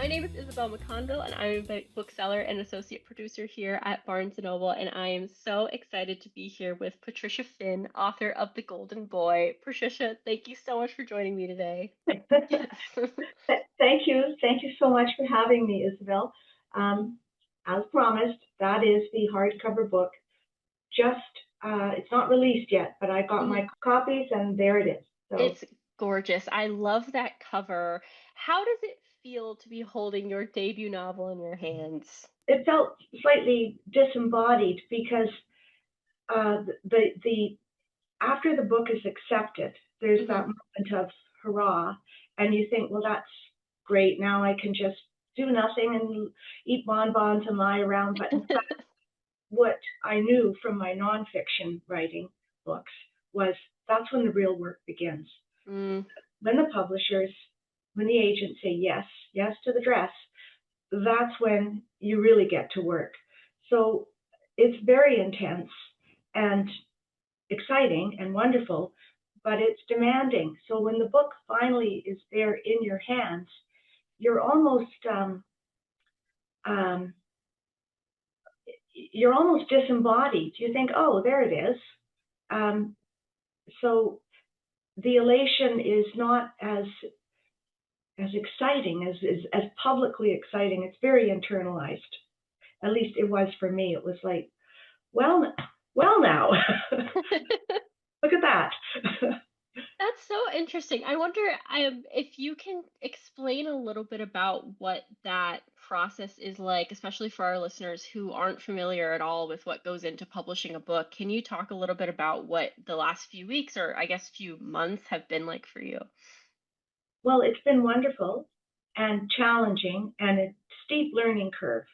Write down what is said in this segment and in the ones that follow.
My name is Isabelle McConville, and I'm a bookseller and associate producer here at Barnes& Noble, and I am so excited to be here with Patricia Finn, author of The Golden Boy. Patricia, thank you so much for joining me today. Thank you. Thank you so much for having me, Isabel. Um, as promised, that is the hardcover book. Just, it's not released yet, but I got Mhm. my copies and there it is. So It's gorgeous. I love that cover. How does it feel to be holding your debut novel in your hands? it felt slightly disembodied because the after the book is accepted, there's that Hmm. moment of hurrah, and you think, well, that's great. Now I can just do nothing and eat bonbons and lie around. But in what I knew from my nonfiction writing books was that's when the real work begins. Mm, When the publishers, when the agents say yes, yes to the dress, that's when you really get to work. So it's very intense and exciting and wonderful, but it's demanding. So when the book finally is there in your hands, you're almost um, you're almost disembodied. You think, oh, there it is. Um, so the elation is not as exciting as publicly exciting. It's very internalized. At least it was for me. It was like, well, well now, look at that. That's so interesting. I wonder if you can explain a little bit about what that process is like, especially for our listeners who aren't familiar at all with what goes into publishing a book. Can you talk a little bit about what the last few weeks or I guess few months have been like for you? Well, it's been wonderful and challenging and a steep learning curve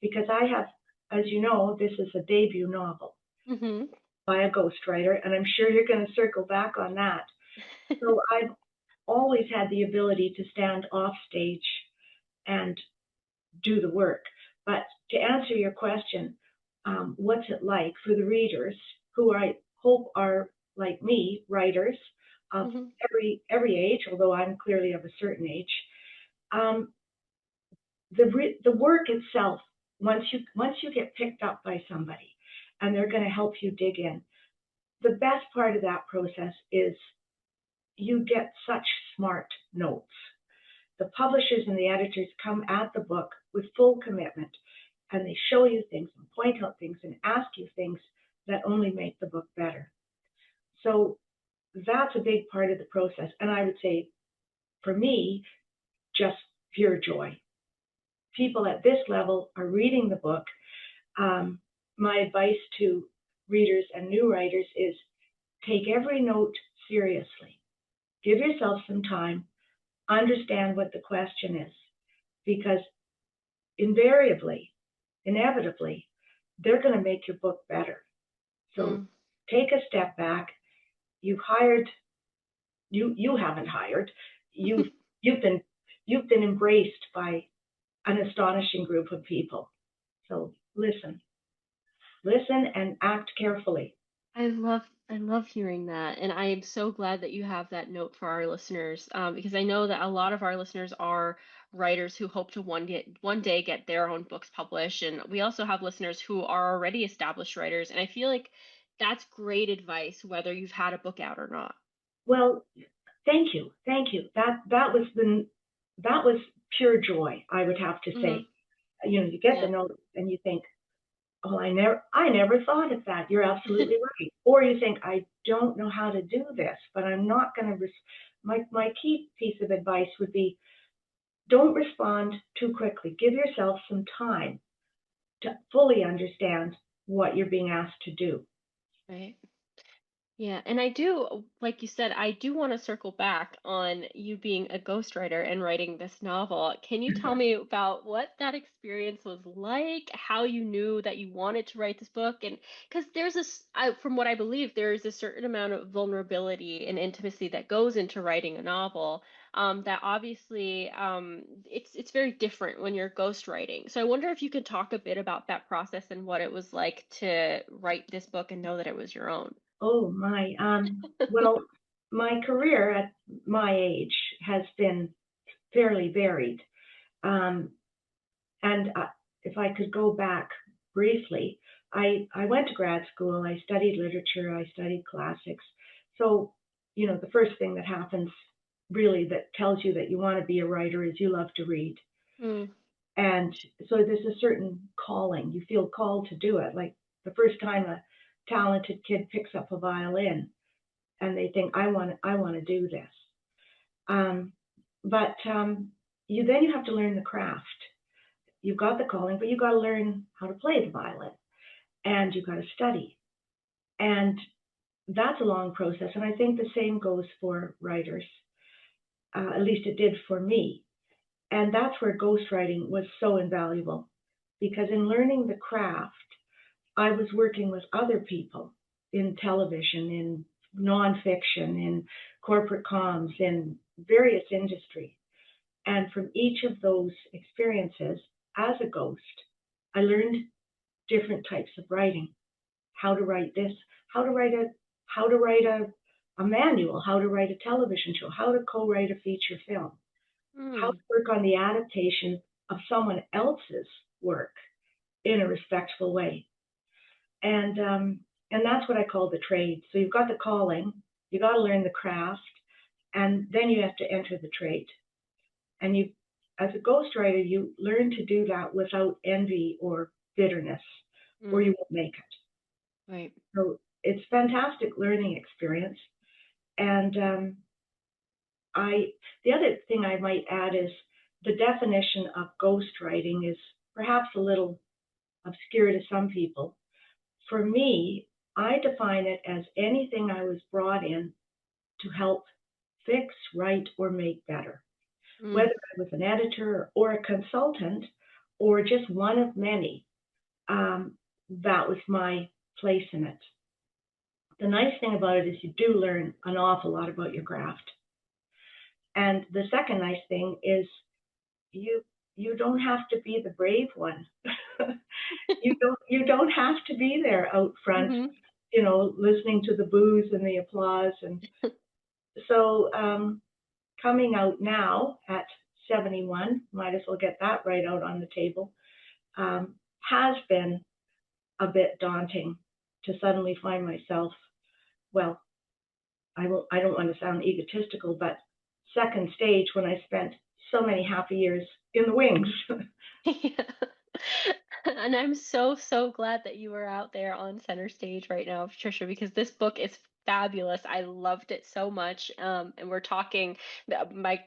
because I have, as you know, this is a debut novel Hmm. by a ghostwriter, and I'm sure you're going to circle back on that. So I've always had the ability to stand off stage and do the work. But to answer your question, what's it like for the readers who I hope are like me, writers of Hmm. every age, although I'm clearly of a certain age. Um, the work itself, once you get picked up by somebody, and they're going to help you dig in, the best part of that process is you get such smart notes. The publishers and the editors come at the book with full commitment, and they show you things and point out things and ask you things that only make the book better. So that's a big part of the process. And I would say, for me, just pure joy. People at this level are reading the book. Um, my advice to readers and new writers is take every note seriously. Give yourself some time, understand what the question is, because invariably, inevitably, they're going to make your book better. So Mm. take a step back. You've hired, you haven't hired, you've you've been you've been embraced by an astonishing group of people. So listen and act carefully. I love hearing that, and I am so glad that you have that note for our listeners, because I know that a lot of our listeners are writers who hope to one day get their own books published, and we also have listeners who are already established writers, and I feel like that's great advice whether you've had a book out or not. Well, thank you. That was pure joy. I would have to Hmm. say. You know, you get the Yeah. note and you think, oh, I never thought of that. You're absolutely right. Or you think, I don't know how to do this, but I'm not going to. My key piece of advice would be, don't respond too quickly. Give yourself some time to fully understand what you're being asked to do. Right. Yeah, and I do, like you said, I do want to circle back on you being a ghostwriter and writing this novel. Can you tell me about what that experience was like, how you knew that you wanted to write this book? And because there's from what I believe, there is a certain amount of vulnerability and intimacy that goes into writing a novel. That obviously, it's very different when you're ghostwriting. So I wonder if you could talk a bit about that process and what it was like to write this book and know that it was your own. Oh my. Well, my career at my age has been fairly varied. Um, and if I could go back briefly, I went to grad school, I studied literature, I studied classics. So, the first thing that happens really that tells you that you want to be a writer is you love to read. Mm. And so there's a certain calling. You feel called to do it. Like the first time a talented kid picks up a violin and they think, I want to do this. Um, but you have to learn the craft. You've got the calling, but you've got to learn how to play the violin and you've got to study. And that's a long process. And I think the same goes for writers. At least it did for me. And that's where ghostwriting was so invaluable because in learning the craft, I was working with other people in television, in nonfiction, in corporate comms, in various industries. And from each of those experiences as a ghost, I learned different types of writing, how to write this, how to write a manual, how to write a television show, how to co-write a feature film, how to Mm. work on the adaptation of someone else's work in a respectful way. And that's what I call the trade. So you've got the calling, you got to learn the craft, and then you have to enter the trade. And you, as a ghostwriter, you learn to do that without envy or bitterness, or Mm. you won't make it. Right. So it's fantastic learning experience. And the other thing I might add is the definition of ghostwriting is perhaps a little obscure to some people. For me, I define it as anything I was brought in to help fix, write, or make better. Mm. Whether I was an editor or a consultant or just one of many, that was my place in it. The nice thing about it is you do learn an awful lot about your craft. And the second nice thing is you you don't have to be the brave one. You don't have to be there out front, Mhm. listening to the boos and the applause. And so coming out now at 71, might as well get that right out on the table, has been a bit daunting to suddenly find myself, well, I don't want to sound egotistical, but second stage when I spent so many happy years in the wings. Yeah. And I'm so, so glad that you are out there on center stage right now, Patricia, because this book is fabulous. I loved it so much. And we're talking, my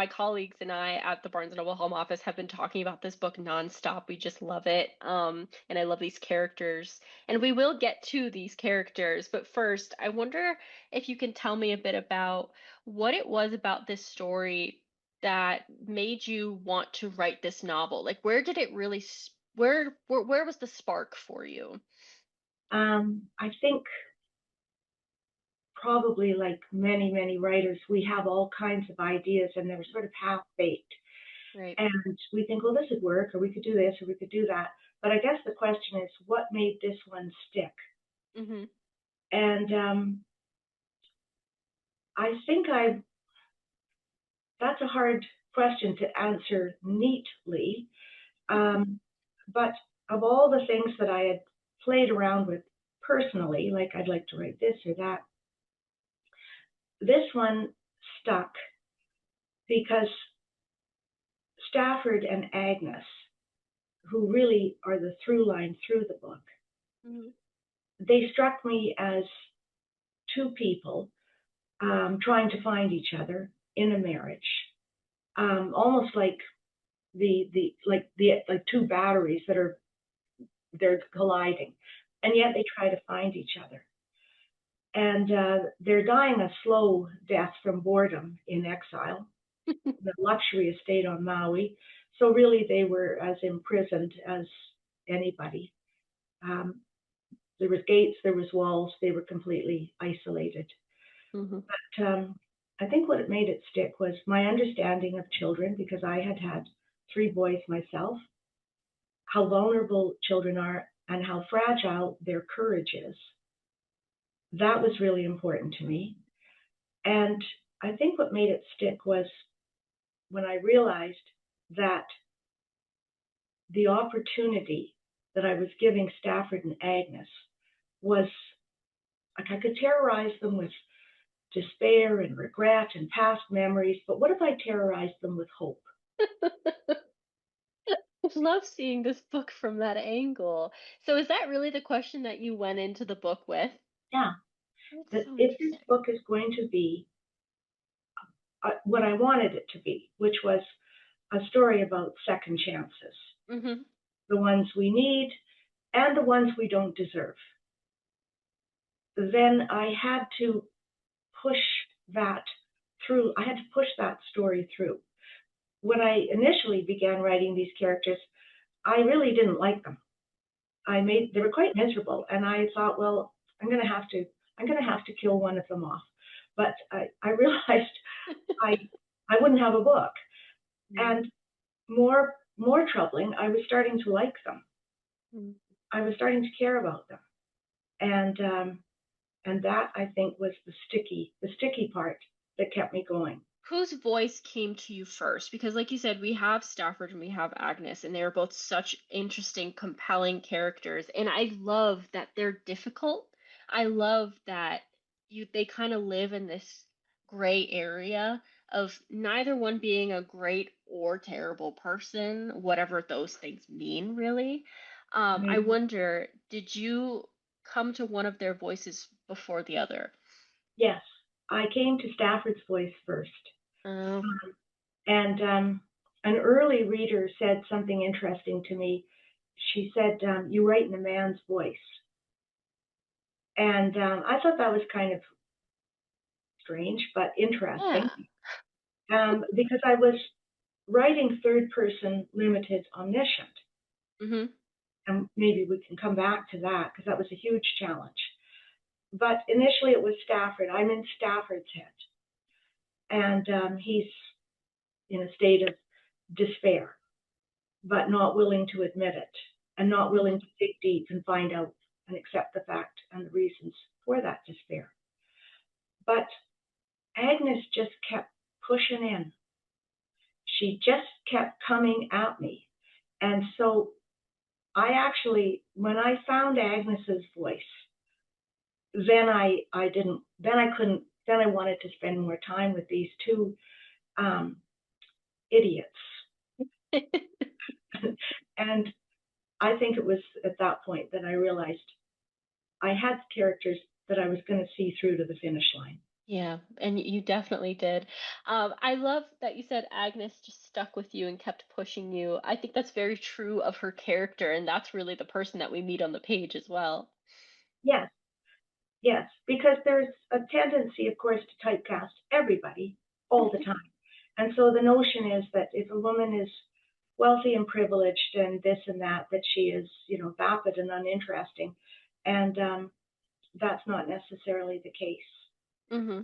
colleagues and I at the Barnes& and Noble home office have been talking about this book nonstop. We just love it. And I love these characters. And we will get to these characters. But first, I wonder if you can tell me a bit about what it was about this story that made you want to write this novel? Like, where did it really, where was the spark for you? I think probably like many, many writers, we have all kinds of ideas and they're sort of half baked. Right. And we think, well, this would work, or we could do this, or we could do that. But I guess the question is, what made this one stick? Mm-hmm. And I think that's a hard question to answer neatly. Um, but of all the things that I had played around with personally, like I'd like to write this or that, this one stuck because Stafford and Agnes, who really are the through line through the book, Mm-hmm. they struck me as two people trying to find each other in a marriage, almost like like two batteries that they're colliding, and yet they try to find each other. And they're dying a slow death from boredom in exile, the luxury estate on Maui. So really, they were as imprisoned as anybody. Um, there was gates, there was walls. They were completely isolated. Mm-hmm. But I think what made it stick was my understanding of children, because I had had three boys myself, how vulnerable children are and how fragile their courage is. That was really important to me. And I think what made it stick was when I realized that the opportunity that I was giving Stafford and Agnes was like I could terrorize them with despair and regret and past memories, but what if I terrorized them with hope? I love seeing this book from that angle. So is that really the question that you went into the book with? Yeah, That's that so if this interesting. book is going to be what I wanted it to be, which was a story about second chances, Hmm. the ones we need and the ones we don't deserve, then I had to push that through. I had to push that story through. When I initially began writing these characters, I really didn't like them. They were quite miserable, and I thought, well, I'm gonna have to kill one of them off. But I realized I I wouldn't have a book, and more troubling, I was starting to like them. Mm. I was starting to care about them, and that I think was the sticky part that kept me going. Whose voice came to you first? Because, like you said, we have Stafford and we have Agnes, and they're both such interesting, compelling characters. And I love that they're difficult. I love that they kind of live in this gray area of neither one being a great or terrible person, whatever those things mean, really. I I, wonder, did you come to one of their voices before the other? yes, I came to Stafford's voice first, Um, and an early reader said something interesting to me. She said, "You write in a man's voice," and I thought that was kind of strange but interesting yeah. because I was writing third person limited omniscient. Hmm. And maybe we can come back to that because that was a huge challenge. But initially it was Stafford. I'm in Stafford's head, and he's in a state of despair, but not willing to admit it and not willing to dig deep and find out and accept the fact and the reasons for that despair. But Agnes just kept pushing in. She just kept coming at me. And so I actually, when I found Agnes's voice, I didn't, then I couldn't, then I wanted to spend more time with these two um, idiots. And I think it was at that point that I realized I had characters that I was going to see through to the finish line. Yeah, and you definitely did. I love that you said Agnes just stuck with you and kept pushing you. I think that's very true of her character, and that's really the person that we meet on the page as well. Yes, yes, because there's a tendency, of course, to typecast everybody all the time. And so the notion is that if a woman is wealthy and privileged and this and that, that she is, vapid and uninteresting. And that's not necessarily the case. Hmm.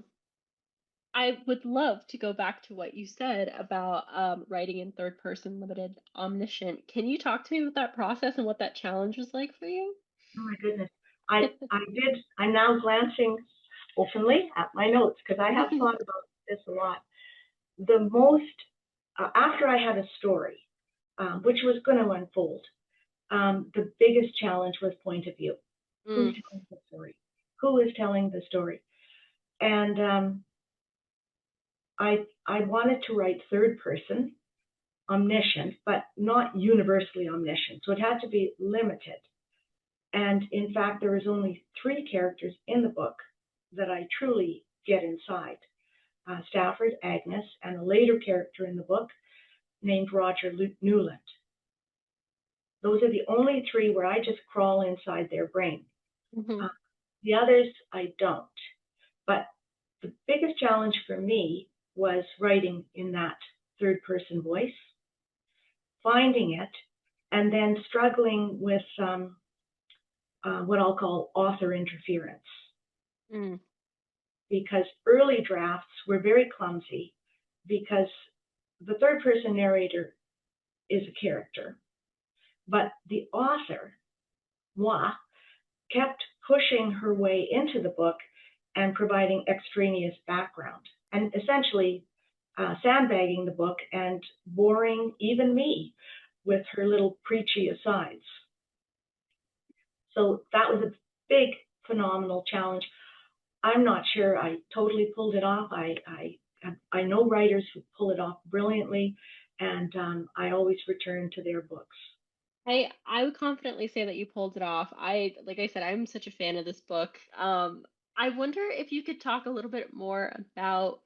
I would love to go back to what you said about writing in third person limited omniscient. Can you talk to me about that process and what that challenge was like for you? Oh my goodness. I'm now glancing openly at my notes because I have thought about this a lot. The most, after I had a story, which was going to unfold, the biggest challenge was point of view. Who's Mm, telling the story? Who is telling the story? And I wanted to write third person, omniscient, but not universally omniscient. So it had to be limited. And in fact, there was only three characters in the book that I truly get inside. Stafford, Agnes, and a later character in the book named Roger Newland. Those are the only three where I just crawl inside their brain. hmm. Uh, the others, I don't. But the biggest challenge for me was writing in that third person voice, finding it, and then struggling with what I'll call author interference. Mm, Because early drafts were very clumsy because the third person narrator is a character, but the author, moi, kept pushing her way into the book and providing extraneous background. And essentially, sandbagging the book and boring even me with her little preachy asides. So that was a big, phenomenal challenge. I'm not sure I totally pulled it off. I know writers who pull it off brilliantly, and I always return to their books. I would confidently say that you pulled it off. Like I said, I'm such a fan of this book. I wonder if you could talk a little bit more about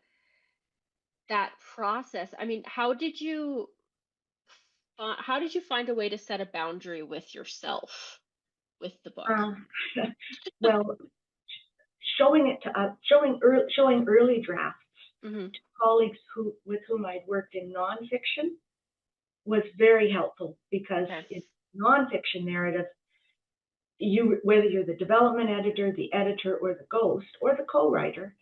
that process. I mean, how did you find a way to set a boundary with yourself with the book? Uh, well, showing it to showing early drafts Hmm. to colleagues with whom I'd worked in nonfiction was very helpful, because Okay. in nonfiction narrative, whether you're the development editor, the editor, or the ghost, or the co-writer,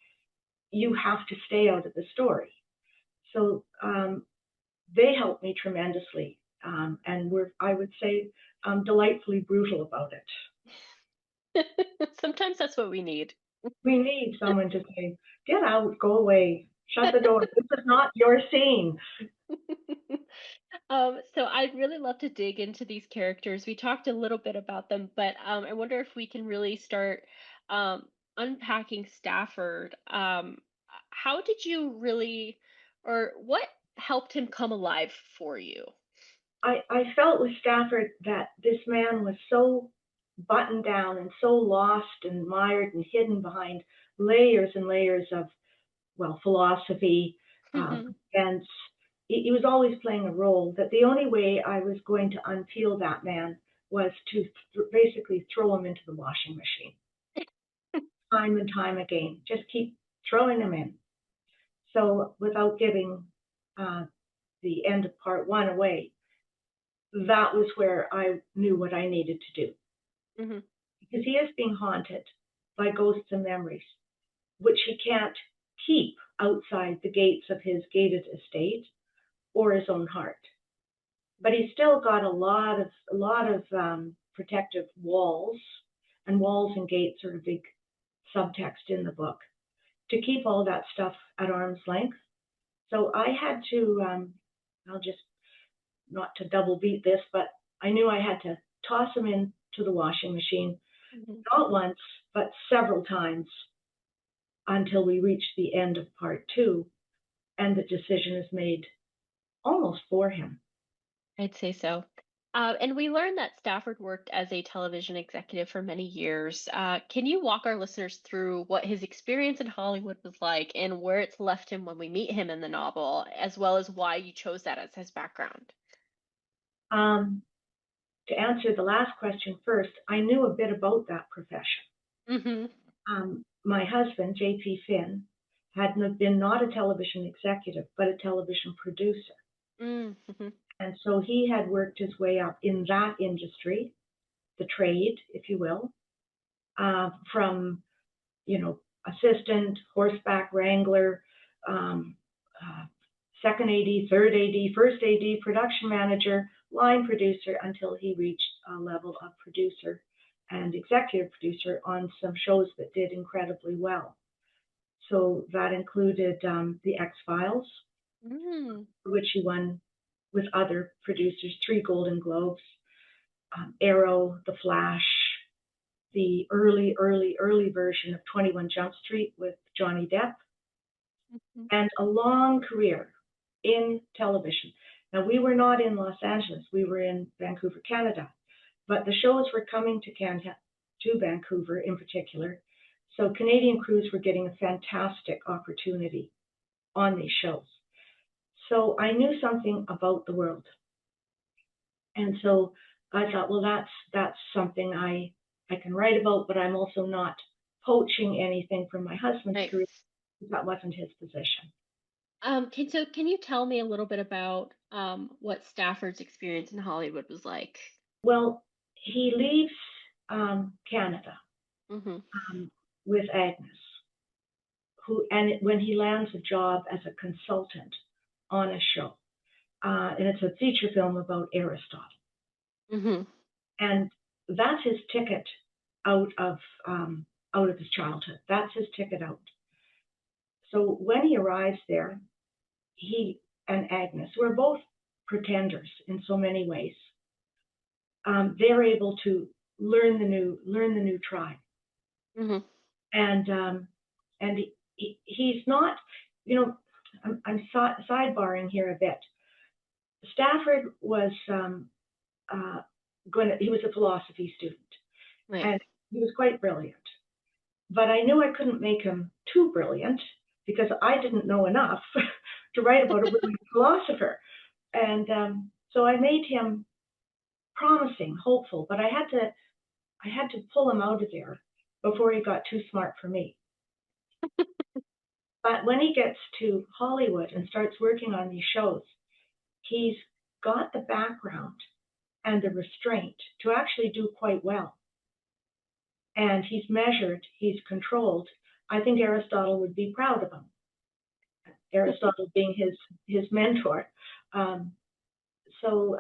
you have to stay out of the story. So they helped me tremendously, and were, I would say, delightfully brutal about it. Sometimes that's what we need. We need someone to say, "Get out, go away, shut the door. This is not your scene." So I'd really love to dig into these characters. We talked a little bit about them, but I wonder if we can really start um, unpacking Stafford. How did you really, or what helped him come alive for you? I felt with Stafford that this man was so buttoned down and so lost and mired and hidden behind layers and layers of, well, philosophy, and he was always playing a role, that the only way I was going to unpeel that man was to basically throw him into the washing machine time and time again. Just keep throwing him in. So without giving uh, the end of part one away, that was where I knew what I needed to do. Hmm. Because he is being haunted by ghosts and memories, which he can't keep outside the gates of his gated estate or his own heart. But he's still got a lot of protective walls, and walls and gates are a big subtext in the book, to keep all that stuff at arm's length. So I had to, I'll just, not to double beat this, but I knew I had to toss him into the washing machine, Hmm. not once, but several times, until we reach the end of part two and the decision is made almost for him. I'd say so. And we learned that Stafford worked as a television executive for many years. Can you walk our listeners through what his experience in Hollywood was like and where it's left him when we meet him in the novel, as well as why you chose that as his background? Um, to answer the last question first, I knew a bit about that profession. Mm-hmm. My husband, J.P. Finn, had been not a television executive, but a television producer. Mm-hmm. And so he had worked his way up in that industry, the trade, if you will, from, assistant, horseback wrangler, um, uh, second AD, third AD, first AD, production manager, line producer, until he reached a level of producer and executive producer on some shows that did incredibly well. So that included the X-Files, Mm. for which he won with other producers 3 Golden Globes, Arrow, The Flash, the early version of 21 Jump Street with Johnny Depp, Mm-hmm. and a long career in television. Now, we were not in Los Angeles, we were in Vancouver, Canada, but the shows were coming to Canada, to Vancouver in particular. So Canadian crews were getting a fantastic opportunity on these shows. So I knew something about the world. And so I thought, well, that's something I can write about, but I'm also not poaching anything from my husband's Right. career. That wasn't his position. Can you tell me a little bit about what Stafford's experience in Hollywood was like? Well, he leaves Canada Mm-hmm. with Agnes, and when he lands a job as a consultant on a show, and it's a feature film about Aristotle, Mm-hmm. and that's his ticket out of out of his childhood. That's his ticket out. So when he arrives there, he and Agnes were both pretenders in so many ways. They're able to learn the new tribe, Hmm. and he's not, you know, I'm sidebarring here a bit. Stafford was he was a philosophy student, Right. and he was quite brilliant. But I knew I couldn't make him too brilliant because I didn't know enough to write about a brilliant philosopher. And so I made him promising, hopeful, but I had to pull him out of there before he got too smart for me. But when he gets to Hollywood and starts working on these shows, he's got the background and the restraint to actually do quite well. And he's measured, he's controlled. I think Aristotle would be proud of him. Aristotle being his mentor. Um, so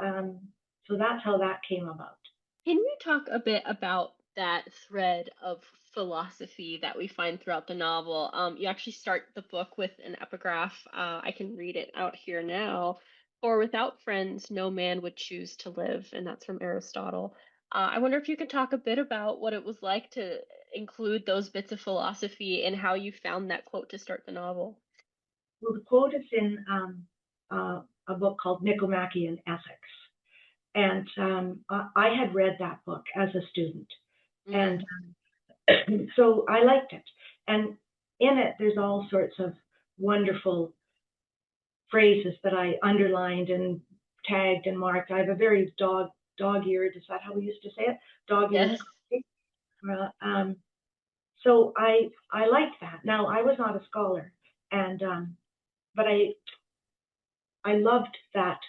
so that's how that came about. Can you talk a bit about that thread of philosophy that we find throughout the novel? You actually start the book with an epigraph. I can read it out here now. For without friends, no man would choose to live, and that's from Aristotle. I wonder if you could talk a bit about what it was like to include those bits of philosophy and how you found that quote to start the novel. Well, the quote is in a book called Nicomachean Ethics, and I had read that book as a student, and Mm, so I liked it. And in it, there's all sorts of wonderful phrases that I underlined and tagged and marked. I have a very dog-eared. Is that how we used to say it? Dog-eared yes. copy. So I liked that. Now I was not a scholar, and but I loved that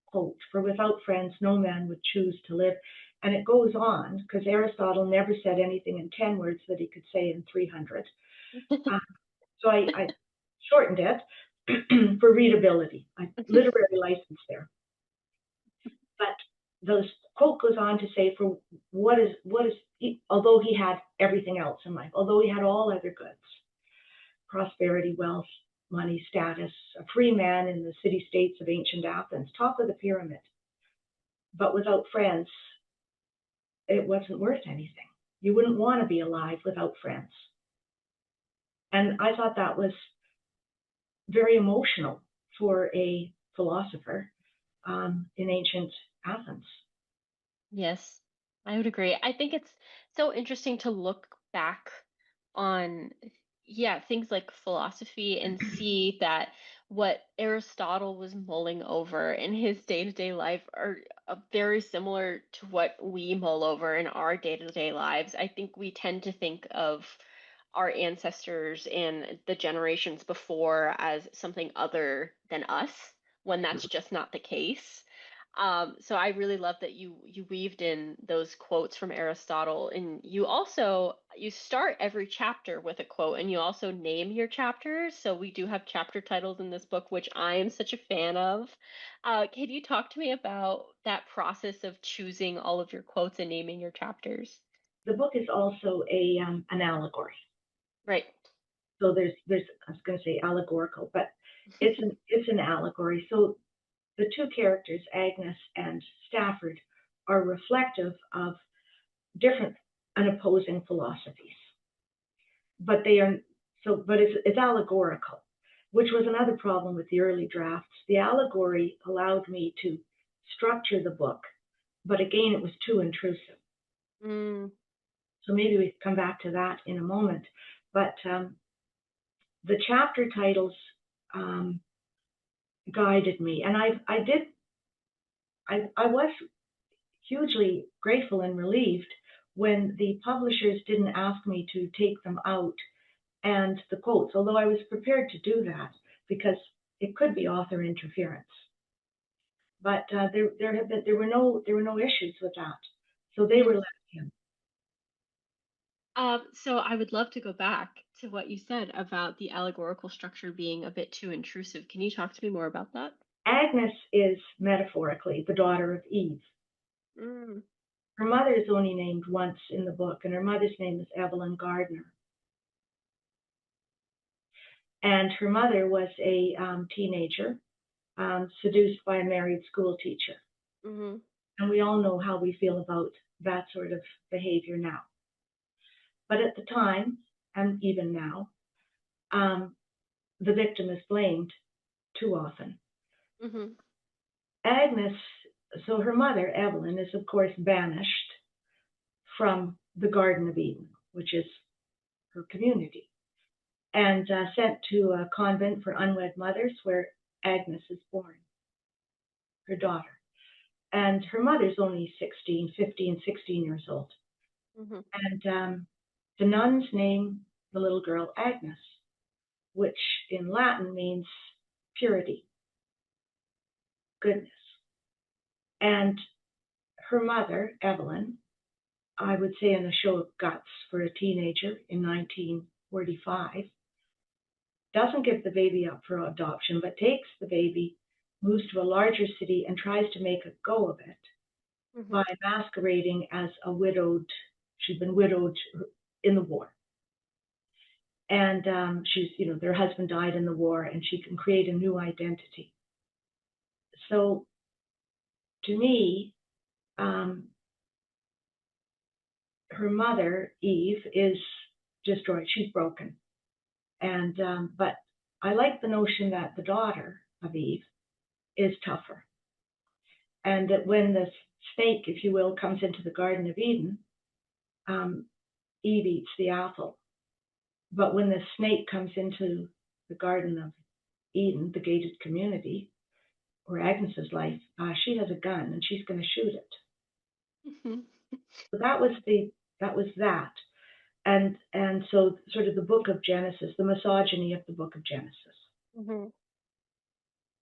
quote, for without friends no man would choose to live. And it goes on, because Aristotle never said anything in 10 words that he could say in 300. Uh, so I shortened it for readability. I literary license there. But the quote goes on to say, for although he had everything else in life, although he had all other goods, prosperity, wealth, money, status, a free man in the city-states of ancient Athens, top of the pyramid, but without friends, it wasn't worth anything. You wouldn't want to be alive without friends. And I thought that was very emotional for a philosopher in ancient Athens. Yes, I would agree. I think it's so interesting to look back on, yeah, things like philosophy and see that what Aristotle was mulling over in his day-to-day life are very similar to what we mull over in our day-to-day lives. I think we tend to think of our ancestors and the generations before as something other than us, when that's just not the case. So I really love that you weaved in those quotes from Aristotle, and you start every chapter with a quote, and you also name your chapters. So we do have chapter titles in this book, which I am such a fan of. Can you talk to me about that process of choosing all of your quotes and naming your chapters? The book is also a an allegory. Right. So there's I was going to say allegorical, but it's an allegory. So the two characters, Agnes and Stafford, are reflective of different and opposing philosophies. But they are but it's allegorical, which was another problem with the early drafts. The allegory allowed me to structure the book, but again, it was too intrusive. Mm, So maybe we come back to that in a moment. But the chapter titles um, guided me, and I was hugely grateful and relieved when the publishers didn't ask me to take them out and the quotes, although I was prepared to do that because it could be author interference. But there were no issues with that, so they were yes. left in. So I would love to go back to what you said about the allegorical structure being a bit too intrusive. Can you talk to me more about that? Agnes is metaphorically the daughter of Eve. Mm, Her mother is only named once in the book, and her mother's name is Evelyn Gardner. And her mother was a teenager seduced by a married school teacher. Mhm. And we all know how we feel about that sort of behavior now. But at the time, and even now, um, the victim is blamed too often. Mhm. Agnes, so her mother, Evelyn, is of course banished from the Garden of Eden, which is her community, and sent to a convent for unwed mothers where Agnes is born, her daughter. And her mother's only 16, 15, 16 years old. Mhm. And the nuns name the little girl Agnes, which in Latin means purity, goodness. And her mother, Evelyn, I would say in a show of guts for a teenager in 1945, doesn't give the baby up for adoption, but takes the baby, moves to a larger city, and tries to make a go of it by Mhm. masquerading as a widowed, she'd been widowed in the war. And she's, their husband died in the war, and she can create a new identity. So to me, um, her mother, Eve, is destroyed. She's broken. And but I like the notion that the daughter of Eve is tougher, and that when the snake, if you will, comes into the Garden of Eden, um, Eve eats the apple. But when the snake comes into the Garden of Eden, the gated community, or Agnes's life, she has a gun and she's going to shoot it. Mhm. So that was that, and so sort of the book of Genesis, the misogyny of the book of Genesis, Mhm.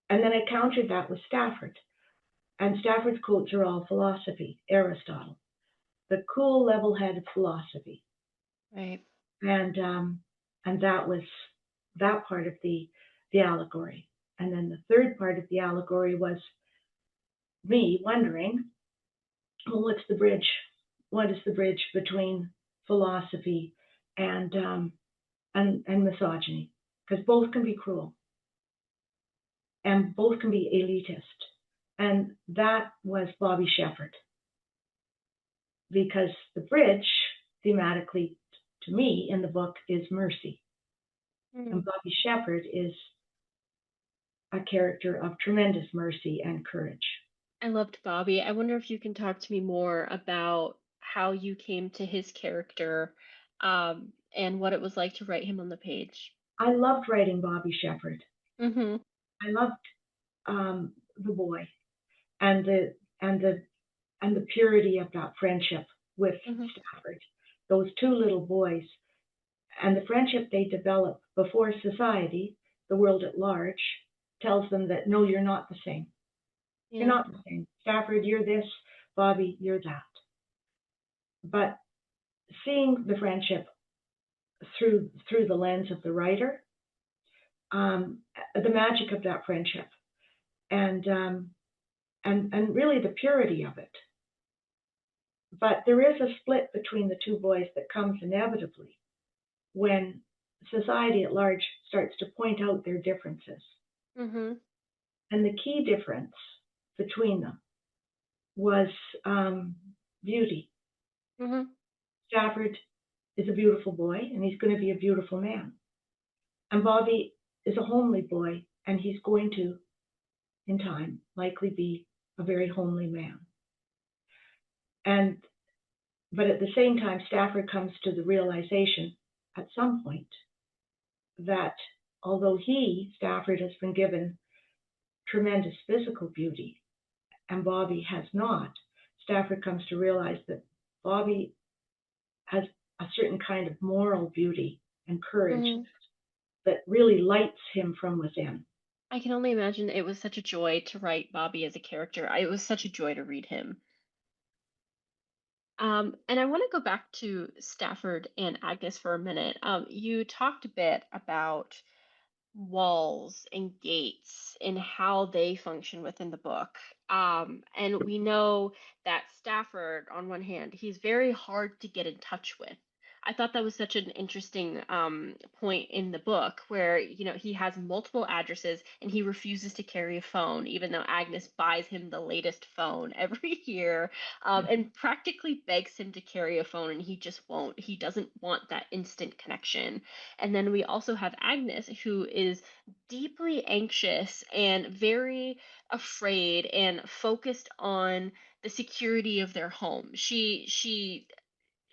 and then I countered that with Stafford, and Stafford's quotes are all philosophy, Aristotle, the cool, level-headed philosophy, Right. and that was that part of the allegory, and then the third part of the allegory was me wondering, well, what's the bridge? What is the bridge between philosophy and and misogyny? Because both can be cruel and both can be elitist. And that was Bobby Shepherd, because the bridge, thematically, to me in the book, is mercy. And Mm. Bobby Shepherd is a character of tremendous mercy and courage. I loved Bobby. I wonder if you can talk to me more about how you came to his character, and what it was like to write him on the page. I loved writing Bobby Shepherd. Mhm. I loved the boy and the and the purity of that friendship with Mhm. Stafford. Those two little boys and the friendship they develop before society, the world at large, tells them that no, you're not the same. You're Yeah. not the same. Stafford, you're this. Bobby, you're that. But seeing the friendship through the lens of the writer, the magic of that friendship, and and really the purity of it. But there is a split between the two boys that comes inevitably when society at large starts to point out their differences. Mhm. And the key difference between them was um, beauty. Mhm. Stafford is a beautiful boy, and he's going to be a beautiful man. And Bobby is a homely boy, and he's going to, in time, likely be a very homely man. And but at the same time, Stafford comes to the realization at some point that although Stafford, has been given tremendous physical beauty and Bobby has not, Stafford comes to realize that Bobby has a certain kind of moral beauty and courage Mhm. that really lights him from within. I can only imagine it was such a joy to write Bobby as a character. It was such a joy to read him. And I want to go back to Stafford and Agnes for a minute. You talked a bit about walls and gates and how they function within the book. And we know that Stafford, on one hand, he's very hard to get in touch with. I thought that was such an interesting point in the book where, he has multiple addresses and he refuses to carry a phone, even though Agnes buys him the latest phone every year, and practically begs him to carry a phone, and he just won't. He doesn't want that instant connection. And then we also have Agnes, who is deeply anxious and very afraid and focused on the security of their home.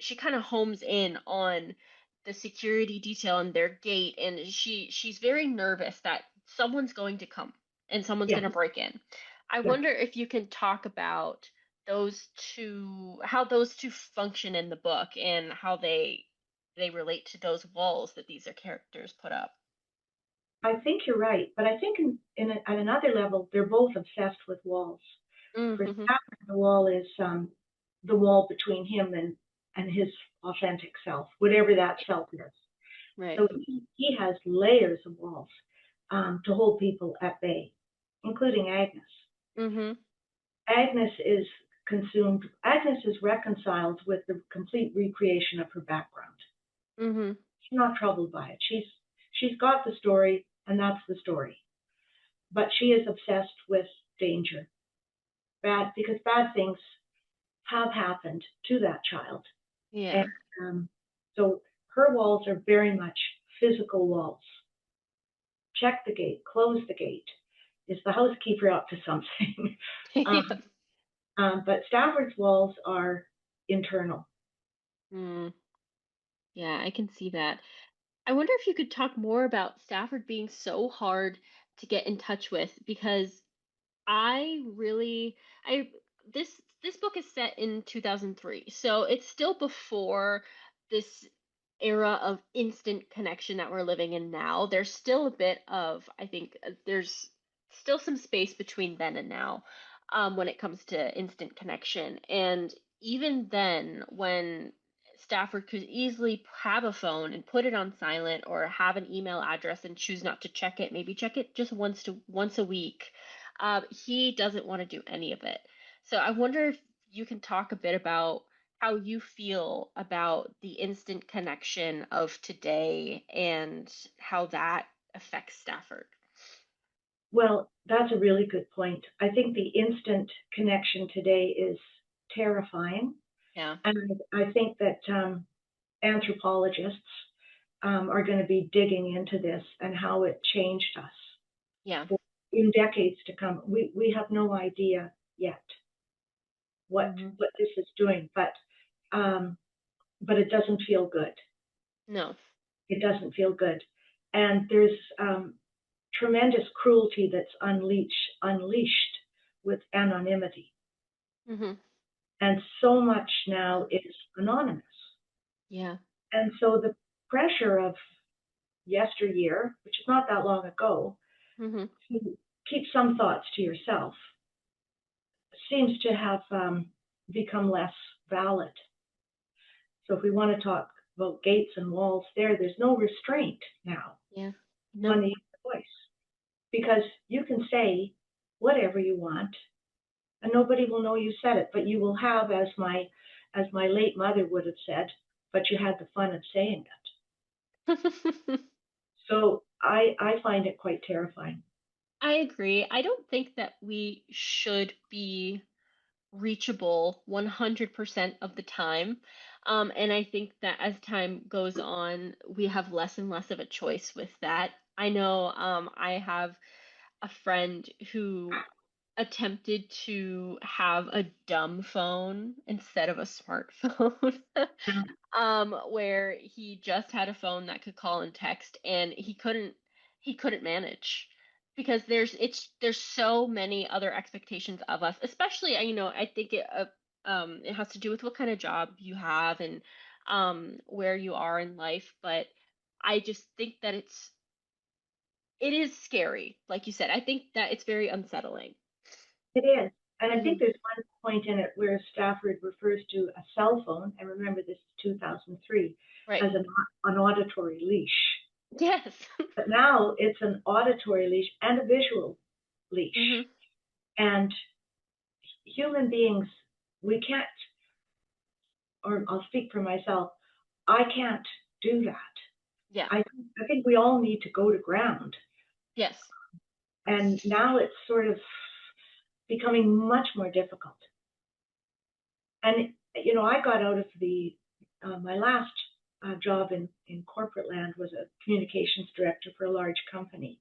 She kind of homes in on the security detail on their gate, and she's very nervous that someone's going to come and someone's Yeah, going to break in. I yeah. wonder if you can talk about those two, how those two function in the book and how they relate to those walls that these are characters put up. I think you're right, but I think at another level, they're both obsessed with walls. For Mm-hmm. Stafford, the wall is the wall between him and his authentic self, whatever that self is. Right. So he has layers of walls to hold people at bay, including Agnes. Mm-hmm. Agnes is Agnes is reconciled with the complete recreation of her background. Mm-hmm. She's not troubled by it. She's got the story, and that's the story. But she is obsessed with danger, because bad things have happened to that child, and Yeah. um, so her walls are very much physical walls. Check the gate, close the gate. Is the housekeeper up to something? um, Yeah. but Stafford's walls are internal. Mm. Yeah, I can see that. I wonder if you could talk more about Stafford being so hard to get in touch with, because I really I this book is set in 2003. So it's still before this era of instant connection that we're living in now. There's still a bit of, I think, there's still some space between then and now, when it comes to instant connection. And even then, when Stafford could easily have a phone and put it on silent, or have an email address and choose not to check it, maybe check it just once a week, he doesn't want to do any of it. So I wonder if you can talk a bit about how you feel about the instant connection of today and how that affects Stafford. Well, that's a really good point. I think the instant connection today is terrifying, Yeah. and I think that anthropologists are going to be digging into this and how it changed us Yeah. for, in decades to come. We have no idea yet Hmm. what this is doing, um, but it doesn't feel good. No. It doesn't feel good, and there's tremendous cruelty that's unleashed with anonymity, Hmm. and so much now is anonymous. Yeah. And so the pressure of yesteryear, which is not that long ago, Hmm. to keep some thoughts to yourself seems to have become less valid. So if we want to talk about gates and walls there's no restraint now Yeah. on No. the use of voice, because you can say whatever you want and nobody will know you said it, but you will have, as my late mother would have said, but you had the fun of saying it. So I find it quite terrifying. I agree. I don't think that we should be reachable 100% of the time. And I think that as time goes on, we have less and less of a choice with that. I know, I have a friend who attempted to have a dumb phone instead of a smartphone. Where he just had a phone that could call and text, and he couldn't manage, because there's so many other expectations of us, especially, I think it has to do with what kind of job you have, and where you are in life. But I just think that it is scary, like you said. I think that it's very unsettling. It is. And I think Hmm. there's one point in it where Stafford refers to a cell phone, and remember this is 2003, Right. as an auditory leash. Yes. But now it's an auditory leash and a visual leash. Hmm. And human beings, we can't, or I'll speak for myself, I can't do that. Yeah. I think we all need to go to ground. Yes. And now it's sort of becoming much more difficult. And, I got out of my last job in corporate land was a communications director for a large company.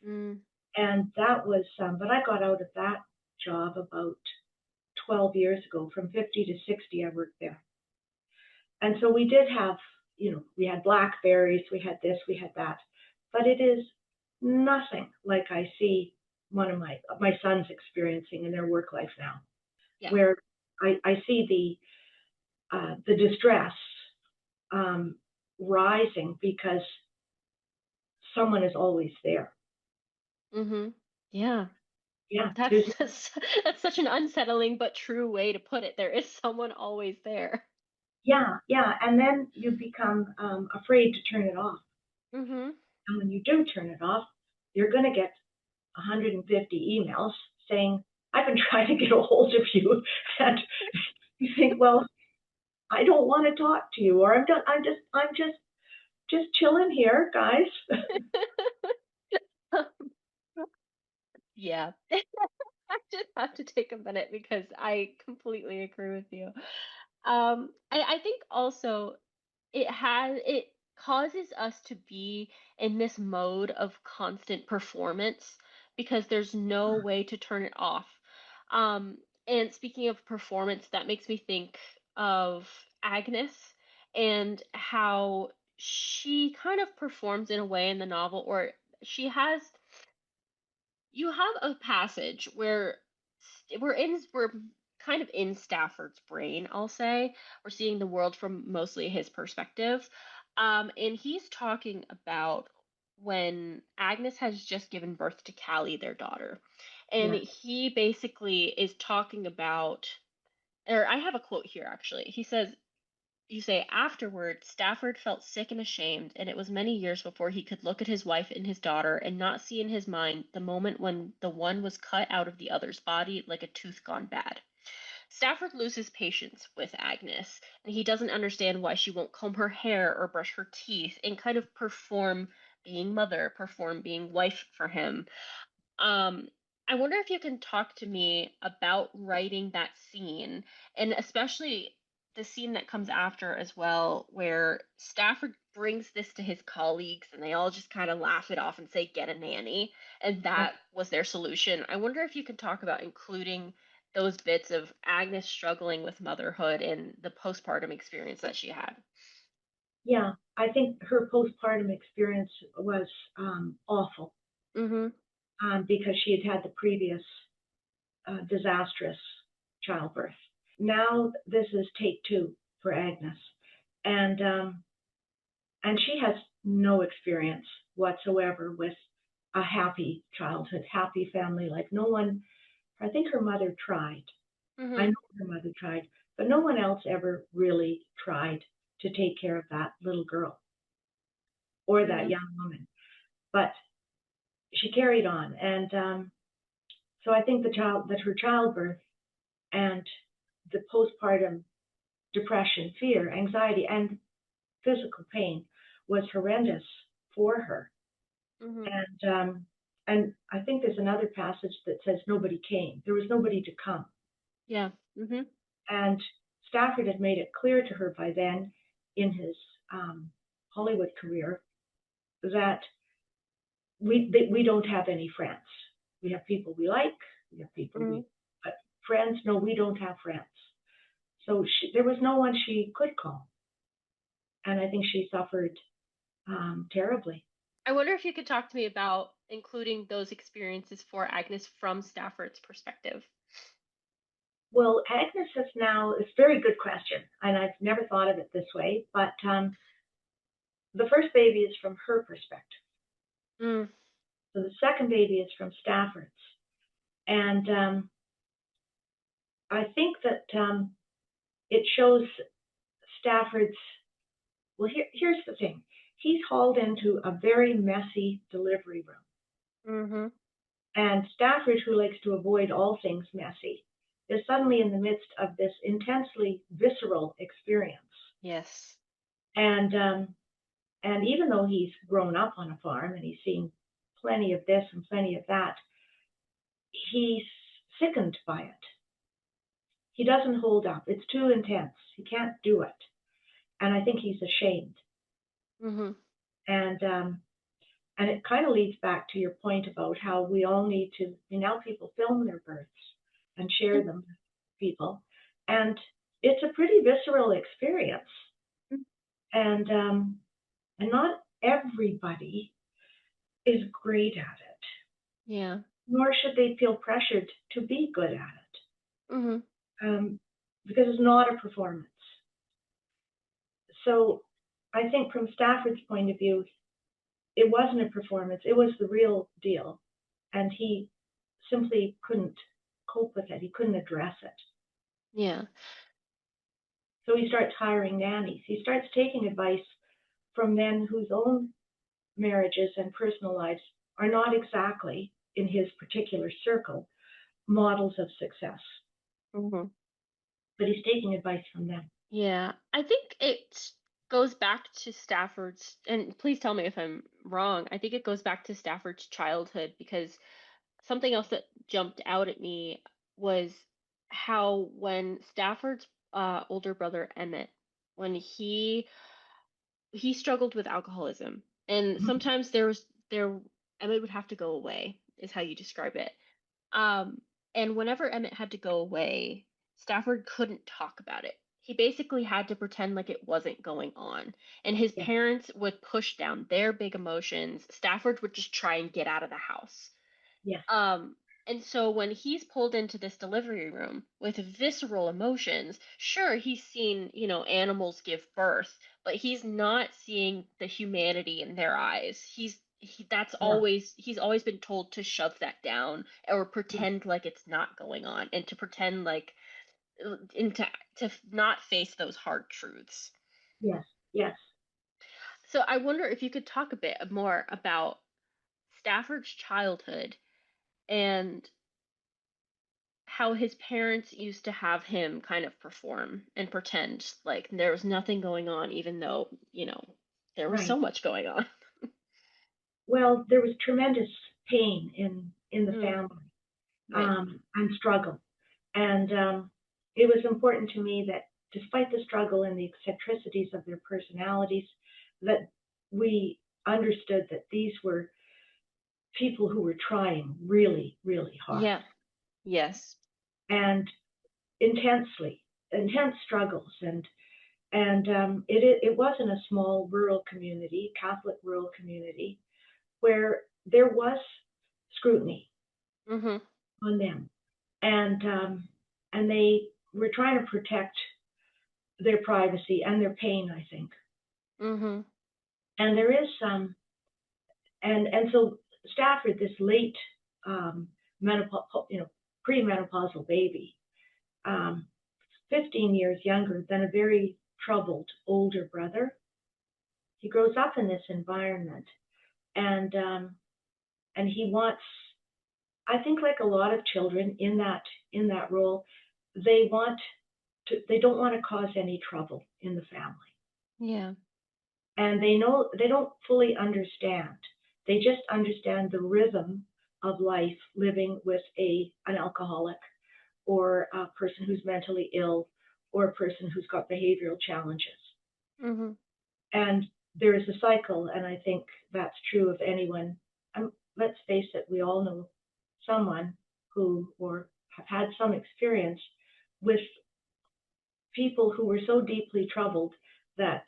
Mm. And that was, but I got out of that job about 12 years ago. From 50 to 60, I worked there. And so we did have, we had blackberries, we had this, we had that, but it is nothing like I see one of my sons experiencing in their work life now, Yeah. where I see the distress rising because someone is always there. Mm-hmm. Yeah. Yeah, That's, that's such an unsettling but true way to put it. There is someone always there. yeah, and then you become afraid to turn it off. Mm-hmm. And when you do turn it off, you're going to get 150 emails saying, "I've been trying to get a hold of you," and you think, "Well, I don't want to talk to you," or I'm just chilling here, guys." Yeah. I just have to take a minute because I completely agree with you. I think also it causes us to be in this mode of constant performance because there's no way to turn it off. Um, and speaking of performance, that makes me think of Agnes and how she kind of performs in a way in the novel, or she has you have a passage where we're kind of in Stafford's brain, I'll say. We're seeing the world from mostly his perspective. And he's talking about when Agnes has just given birth to Callie, their daughter. And Yeah, he basically is talking about, or I have a quote here actually. He says, you say, afterward, Stafford felt sick and ashamed, and it was many years before he could look at his wife and his daughter and not see in his mind the moment when the one was cut out of the other's body like a tooth gone bad. Stafford loses patience with Agnes, and he doesn't understand why she won't comb her hair or brush her teeth and kind of perform being mother, perform being wife for him. Um, I wonder if you can talk to me about writing that scene, and especially the scene that comes after as well, where Stafford brings this to his colleagues and they all just kind of laugh it off and say, get a nanny. And yeah, that was their solution. I wonder if you can talk about including those bits of Agnes struggling with motherhood and the postpartum experience that she had. yeah. I think her postpartum experience was awful Mm-hmm. because she had had the previous disastrous childbirth. Now this is take two for Agnes, and she has no experience whatsoever with a happy childhood, happy family life. No one, I think her mother tried. I Mm-hmm. know her mother tried, but no one else ever really tried to take care of that little girl or that Mm-hmm. young woman. But she carried on, and so I think that her childbirth and the postpartum depression, fear, anxiety, and physical pain was horrendous for her. Mm-hmm. And I think there's another passage that says nobody came. There was nobody to come. Yeah. Mm-hmm. And Stafford had made it clear to her by then in his Hollywood career that we don't have any friends. We have people we like, we have people Mm-hmm. but friends, no, we don't have friends. So there was no one she could call. And I think she suffered terribly. I wonder if you could talk to me about including those experiences for Agnes from Stafford's perspective. Well, Agnes is now, it's a very good question, and I've never thought of it this way, but the first baby is from her perspective. Mm. So the second baby is from Stafford's. And I think that it shows Stafford's, well, here's the thing. He's hauled into a very messy delivery room. Mm-hmm. And Stafford, who likes to avoid all things messy, is suddenly in the midst of this intensely visceral experience. Yes. And and even though he's grown up on a farm and he's seen plenty of this and plenty of that, he's sickened by it. He doesn't hold up. It's too intense. He can't do it. And I think he's ashamed. Mhm. And and it kind of leads back to your point about how we all need to. Now people film their births and share Mm, them with people, and it's a pretty visceral experience. mm. And not everybody is great at it, Yeah. nor should they feel pressured to be good at Mhm. it, because it's not a performance. So I think from Stafford's point of view, it wasn't a performance, it was the real deal. And he simply couldn't cope with it, he couldn't address it. Yeah. So he starts hiring nannies. He starts taking advice from men whose own marriages and personal lives are not exactly, in his particular circle, models of success. Mhm. But he's taking advice from them. Yeah. I think it goes back to Stafford's, and please tell me if I'm wrong. I think it goes back to Stafford's childhood because something else that jumped out at me was how when Stafford's older brother Emmett, when he struggled with alcoholism, and Mhm. sometimes there Emmett would have to go away, is how you describe it. And whenever Emmett had to go away, Stafford couldn't talk about it. He basically had to pretend like it wasn't going on. And his Yes, parents would push down their big emotions. Stafford would just try and get out of the house. yes, Um, and so when he's pulled into this delivery room with visceral emotions, sure, he's seen, animals give birth, but he's not seeing the humanity in their eyes. yeah, He's always been told to shove that down or yes, pretend like it's not going on and to pretend like and to not face those hard truths. yes, yes. So I wonder if you could talk a bit more about Stafford's childhood and how his parents used to have him kind of perform and pretend like there was nothing going on, even though, there was so Right. much going on. Well, there was tremendous pain in the Mm, family, right. and struggle. And it was important to me that despite the struggle and the eccentricities of their personalities, that we understood that these were people who were trying really, really hard Yeah. Yes. and intensely, intense struggles. And it was in a small rural community, Catholic rural community, where there was scrutiny Mhm. on them, and they were trying to protect their privacy and their pain, I think. Mhm. And there is some, and so Stafford, this late menopause, premenopausal baby, um, 15 years younger than a very troubled older brother. He grows up in this environment, and he wants. I think, like a lot of children in that role, they want they don't want to cause any trouble in the family, Yeah. and they know they don't fully understand. They just understand the rhythm of life living with an alcoholic or a person who's mentally ill or a person who's got behavioral challenges. Mhm. And there is a cycle, and I think that's true of anyone. Let's face it, we all know someone who or have had some experience with people who were so deeply troubled that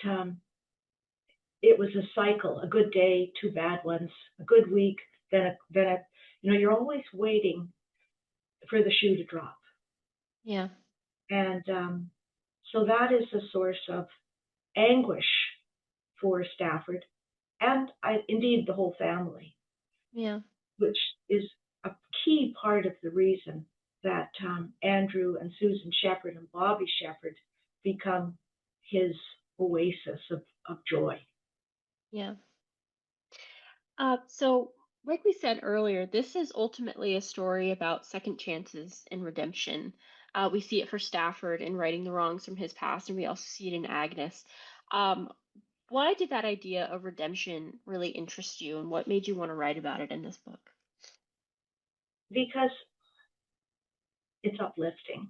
it was a cycle, a good day, two bad ones, a good week, you're always waiting for the shoe to drop. Yeah. And so that is a source of anguish for Stafford and indeed the whole family, Yeah. which is a key part of the reason that Andrew and Susan Shepherd and Bobby Shepherd become his oasis of joy. Yeah. So like we said earlier, this is ultimately a story about second chances and redemption. We see it for Stafford in righting the wrongs from his past, and we also see it in Agnes. Um, Why did that idea of redemption really interest you, and what made you want to write about it in this book? because it's uplifting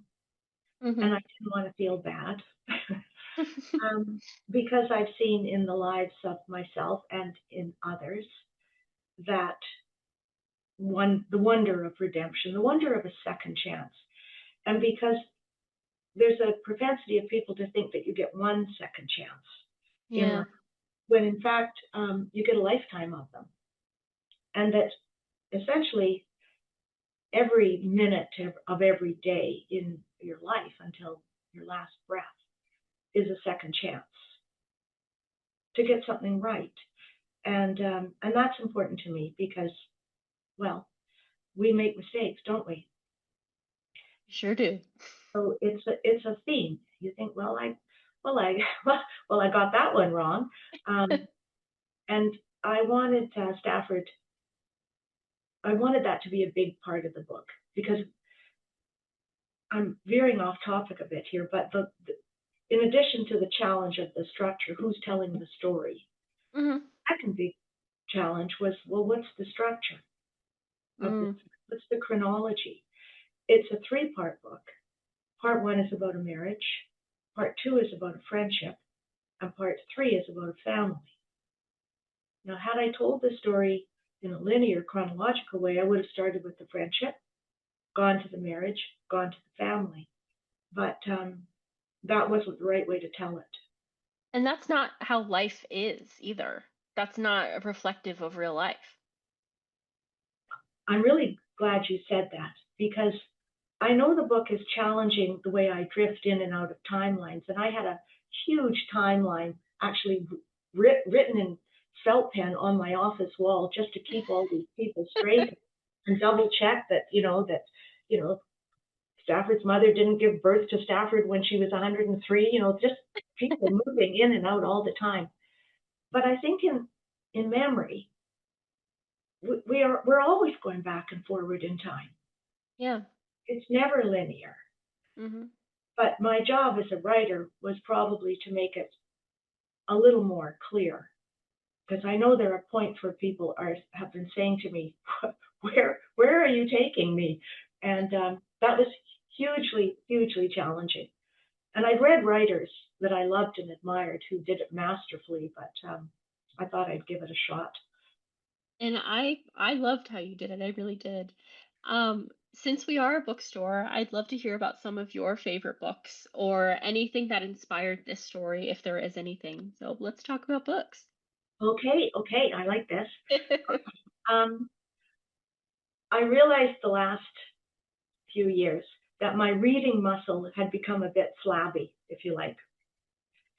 and I didn't want to feel bad. Because I've seen in the lives of myself and in others that the wonder of redemption, the wonder of a second chance. And because there's a propensity of people to think that you get one second chance in Yeah. life, when in fact you get a lifetime of them. And that essentially every minute of every day in your life until your last breath is a second chance to get something right. And that's important to me because, well, we make mistakes, don't we? Sure do. So it's a theme. You think, well, I well, I got that one wrong, um, and I wanted Stafford. I wanted that to be a big part of the book because I'm veering off topic a bit here, but in addition to the challenge of the structure, who's telling the story? Hmm. Second big challenge was, well, what's the structure of this? Mm. What's the chronology? It's a three-part book. Part one is about a marriage, part two is about a friendship, and part three is about a family. Now, had I told the story in a linear chronological way, I would have started with the friendship, gone to the marriage, gone to the family. But that wasn't the right way to tell it. And that's not how life is either. That's not reflective of real life. I'm really glad you said that because I know the book is challenging the way I drift in and out of timelines. And I had a huge timeline actually written in felt pen on my office wall just to keep all these people straight and double check that, you know, Stafford's mother didn't give birth to Stafford when she was 103, just people moving in and out all the time. But I think in memory, we're always going back and forward in time. Yeah. It's never linear. Hmm. But my job as a writer was probably to make it a little more clear because I know there are points where people have been saying to me, "Where are you taking me?" And that was hugely challenging. And I've read writers that I loved and admired who did it masterfully, but I thought I'd give it a shot. And I loved how you did it. I really did. Since we are a bookstore, I'd love to hear about some of your favorite books or anything that inspired this story, if there is anything. So let's talk about books. Okay, I like this. Um, I realized the last few years that my reading muscle had become a bit flabby, if you like.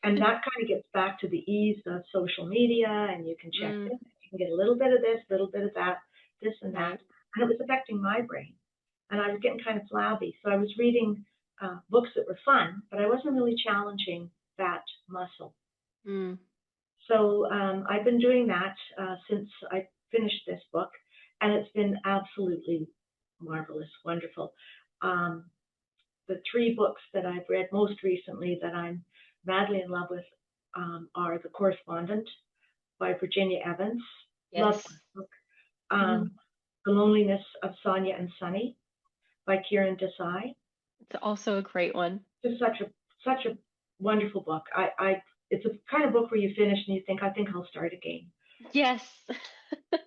And that kind of gets back to the ease of social media, and you can check Mm, this, you can get a little bit of this, a little bit of that, this and that. right. And it was affecting my brain. And I was getting kind of flabby. So I was reading books that were fun, but I wasn't really challenging that muscle. Mm. So I've been doing that since I finished this book, and it's been absolutely marvelous, wonderful. Um, the three books that I've read most recently that I'm madly in love with are The Correspondent by Virginia Evans. Love Yes. that book. Hmm. The Loneliness of Sonia and Sonny by Kiran Desai. It's also a great one. Just such a wonderful book. It's a kind of book where you finish and you think, I think I'll start again. Yes. I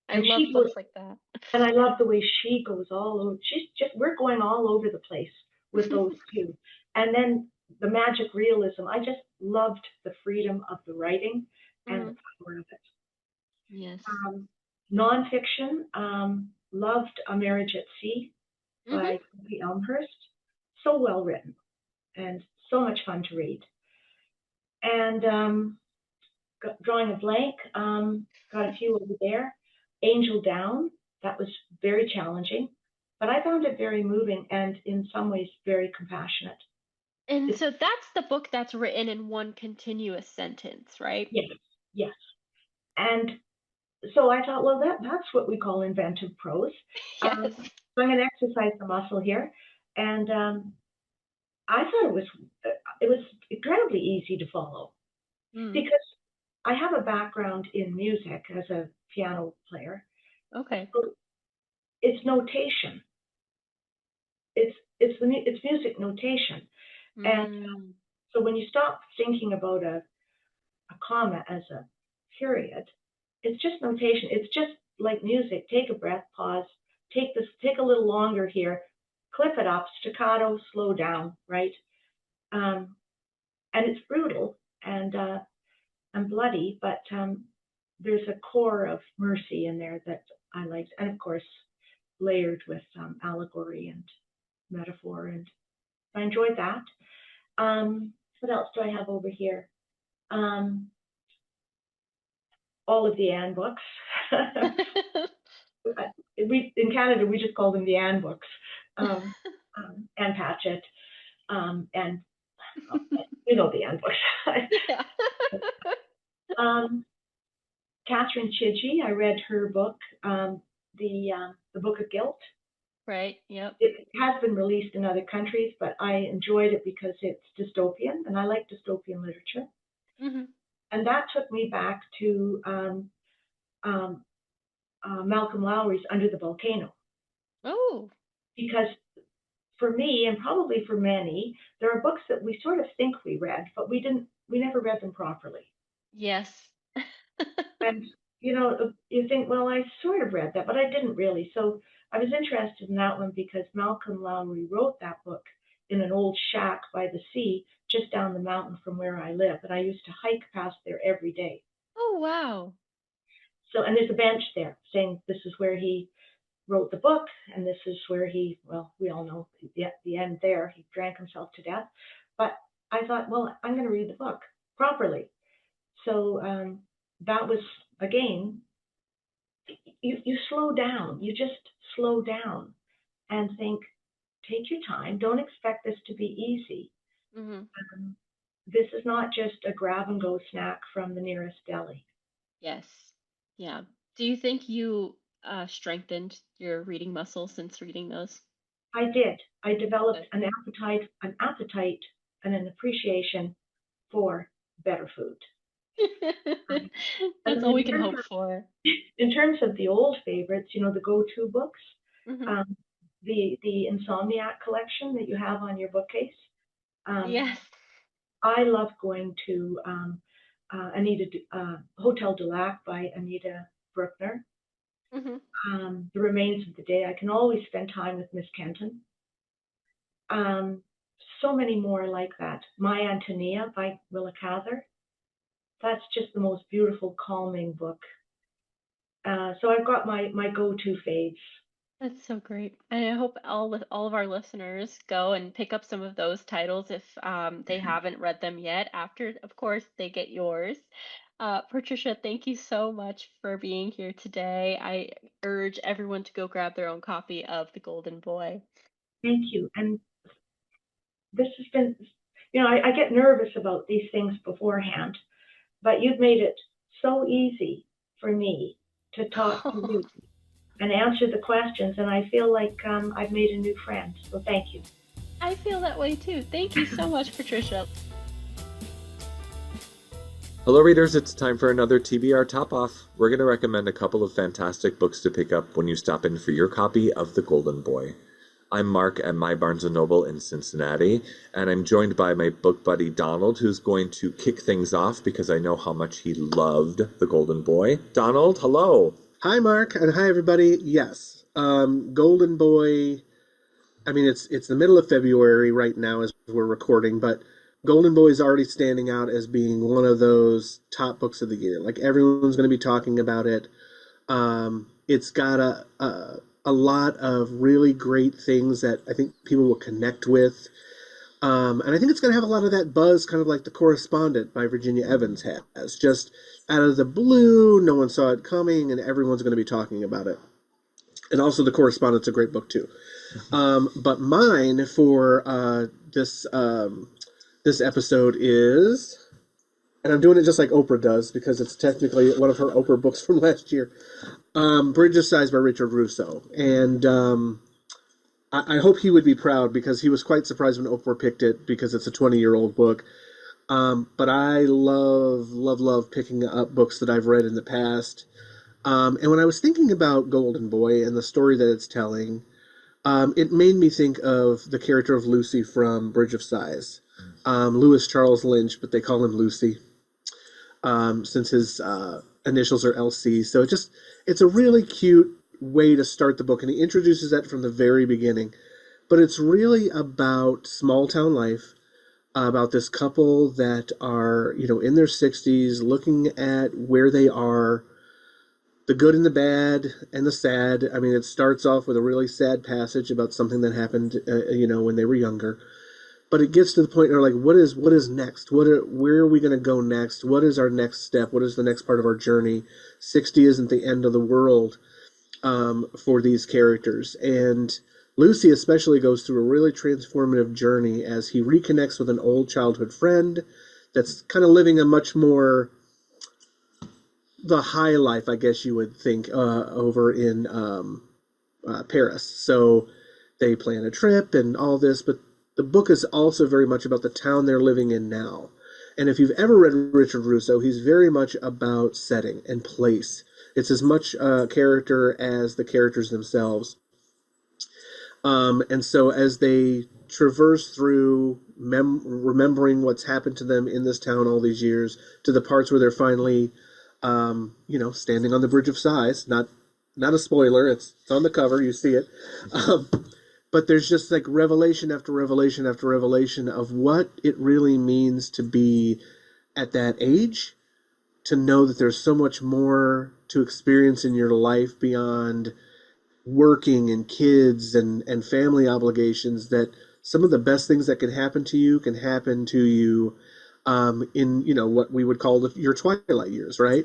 And love she goes, books like that. and I love the way she goes all over. We're going all over the place with those two. And then the magic realism. I just loved the freedom of the writing and the Hmm. power of it. Yes. Nonfiction, loved A Marriage at Sea Hmm. by Elmhirst. So well written and so much fun to read. And drawing a blank, got a few over there. Angel Down, that was very challenging, but I found it very moving and in some ways very compassionate. And It's so that's the book that's written in one continuous sentence, right? yes, yes. And so I thought, well, that's what we call inventive prose. Yes. So I'm going to exercise the muscle here, and I thought it was incredibly easy to follow Mm. because I have a background in music as a piano player. Okay. So it's notation. It's music notation. And Mm. so when you stop thinking about a comma as a period, it's just notation. It's just like music. Take a breath, pause, take a little longer here, clip it up, staccato, slow down, right? And it's brutal and bloody, but there's a core of mercy in there that I liked, and of course layered with allegory and metaphor, and I enjoyed that. What else do I have over here? All of the Anne books. We in Canada we just call them the Anne books. Anne Patchett, and you know the Anne books. Yeah. Catherine Chidgey, I read her book, the Book of Guilt. Right. Yep. It has been released in other countries, but I enjoyed it because it's dystopian, and I like dystopian literature. Hmm. And that took me back to um, Malcolm Lowry's Under the Volcano, Oh, because for me, and probably for many, there are books that we sort of think we read, but we never read them properly. yes. And you think, well, I sort of read that, but I didn't really. So I was interested in that one because Malcolm Lowry wrote that book in an old shack by the sea just down the mountain from where I live. And I used to hike past there every day. Oh, wow. So, and there's a bench there saying this is where he wrote the book, and this is where he, well, we all know the end there. He drank himself to death. But I thought, well, I'm going to read the book properly. So that was, again, you slow down. You just slow down and think, take your time. Don't expect this to be easy. Hmm. This is not just a grab and go snack from the nearest deli. Yes. Yeah. Do you think you strengthened your reading muscle since reading those? I did. I developed Good. an appetite, and an appreciation for better food. And That's then all we can hope for. in terms of the old favorites, the go-to books, Hmm. um, the Insomniac collection that you have on your bookcase. Um, Yes. I love going to Anita Hotel du Lac by Anita Brookner. Hmm. The Remains of the Day. I can always spend time with Miss Kenton. Um, so many more like that. My Antonia by Willa Cather. That's just the most beautiful, calming book. So I've got my go-to faves. That's so great. And I hope all of our listeners go and pick up some of those titles if they haven't read them yet. After, of course, they get yours. Patricia, thank you so much for being here today. I urge everyone to go grab their own copy of The Golden Boy. Thank you. And this has been, I get nervous about these things beforehand, but you've made it so easy for me to talk to you and answer the questions. And I feel like I've made a new friend. So thank you. I feel that way too. Thank you so much, Patricia. Hello, readers. It's time for another TBR Top Off. We're going to recommend a couple of fantastic books to pick up when you stop in for your copy of The Golden Boy. I'm Mark at My Barnes & Noble in Cincinnati, and I'm joined by my book buddy Donald, who's going to kick things off because I know how much he loved The Golden Boy. Donald, hello. Hi, Mark, and hi, everybody. Yes, Golden Boy. I mean, it's the middle of February right now as we're recording, but Golden Boy is already standing out as being one of those top books of the year. Like everyone's going to be talking about it. It's got a lot of really great things that I think people will connect with. And I think it's going to have a lot of that buzz, kind of like The Correspondent by Virginia Evans has. Just out of the blue, no one saw it coming, and everyone's going to be talking about it. And also, The Correspondent's a great book, too. But mine for this episode is, and I'm doing it just like Oprah does, because it's technically one of her Oprah books from last year, Bridge of Sighs by Richard Russo. And I hope he would be proud because he was quite surprised when Oprah picked it because it's a 20-year-old book. But I love picking up books that I've read in the past. And when I was thinking about Golden Boy and the story that it's telling, it made me think of the character of Lucy from Bridge of Sighs. Lewis Charles Lynch, but they call him Lucy, since his initials are LC. So it's a really cute way to start the book, and he introduces that from the very beginning. But it's really about small town life, about this couple that are, in their 60s, looking at where they are, the good and the bad and the sad. I mean, it starts off with a really sad passage about something that happened, when they were younger. But it gets to the point where, like, what is next? Where are we going to go next? What is our next step? What is the next part of our journey? 60 isn't the end of the world for these characters. And Lucy especially goes through a really transformative journey as he reconnects with an old childhood friend that's kind of living a much more the high life, I guess you would think, over in Paris. So they plan a trip and all this, but the book is also very much about the town they're living in now. And if you've ever read Richard Russo, he's very much about setting and place. It's as much character as the characters themselves. And so as they traverse through remembering what's happened to them in this town all these years, to the parts where they're finally, standing on the Bridge of Sighs, not a spoiler, it's on the cover, you see it. But there's just like revelation after revelation after revelation of what it really means to be at that age, to know that there's so much more to experience in your life beyond working and kids and family obligations, that some of the best things that can happen to you in what we would call your twilight years, right?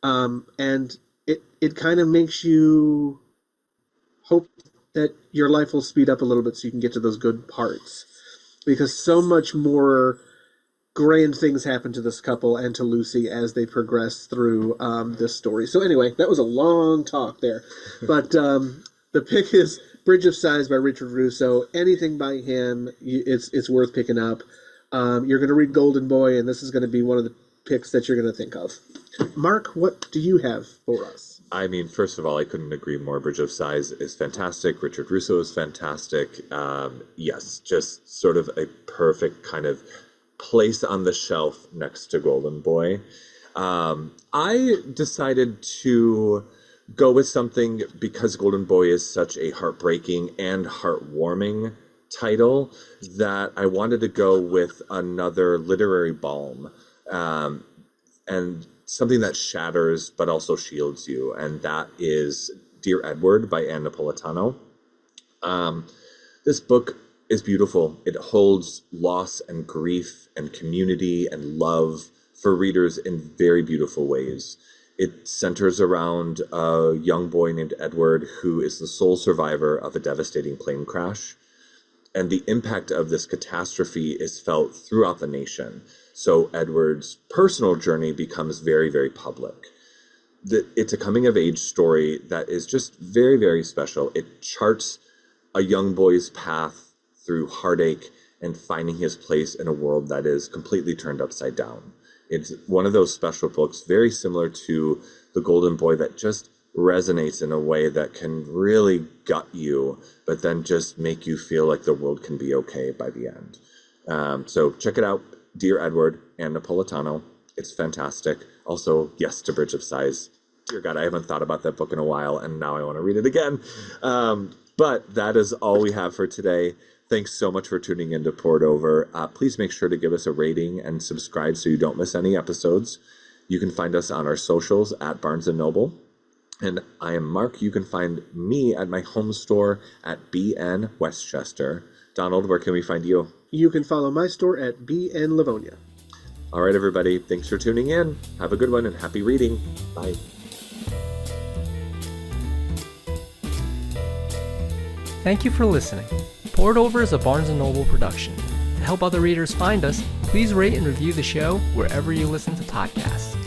And it kind of makes you hope that your life will speed up a little bit so you can get to those good parts, because so much more grand things happen to this couple and to Lucy as they progress through this story. So anyway, that was a long talk there, but the pick is Bridge of Sighs by Richard Russo. Anything by him, it's worth picking up. You're going to read Golden Boy, and this is going to be one of the picks that you're going to think of. Mark, what do you have for us? I mean, first of all, I couldn't agree more. Bridge of Sighs is fantastic. Richard Russo is fantastic. Yes, just sort of a perfect kind of place on the shelf next to Golden Boy. I decided to go with something because Golden Boy is such a heartbreaking and heartwarming title that I wanted to go with another literary balm, and something that shatters but also shields you, and that is Dear Edward by Ann Napolitano. This book is beautiful. It holds loss and grief and community and love for readers in very beautiful ways. It centers around a young boy named Edward who is the sole survivor of a devastating plane crash. And the impact of this catastrophe is felt throughout the nation. So Edward's personal journey becomes very, very public. It's a coming-of-age story that is just very, very special. It charts a young boy's path through heartache and finding his place in a world that is completely turned upside down. It's one of those special books, very similar to The Golden Boy, that just resonates in a way that can really gut you, but then just make you feel like the world can be okay by the end. So check it out, Dear Edward, Ann Napolitano. It's fantastic. Also, yes to Bridge of Sighs. Dear God, I haven't thought about that book in a while, and now I want to read it again. But that is all we have for today. Thanks so much for tuning in to Poured Over. Please make sure to give us a rating and subscribe so you don't miss any episodes. You can find us on our socials at Barnes & Noble. And I am Mark. You can find me at my home store at BN Westchester. Donald, where can we find you? You can follow my store at BN Livonia. All right, everybody. Thanks for tuning in. Have a good one and happy reading. Bye. Thank you for listening. Poured Over is a Barnes & Noble production. To help other readers find us, please rate and review the show wherever you listen to podcasts.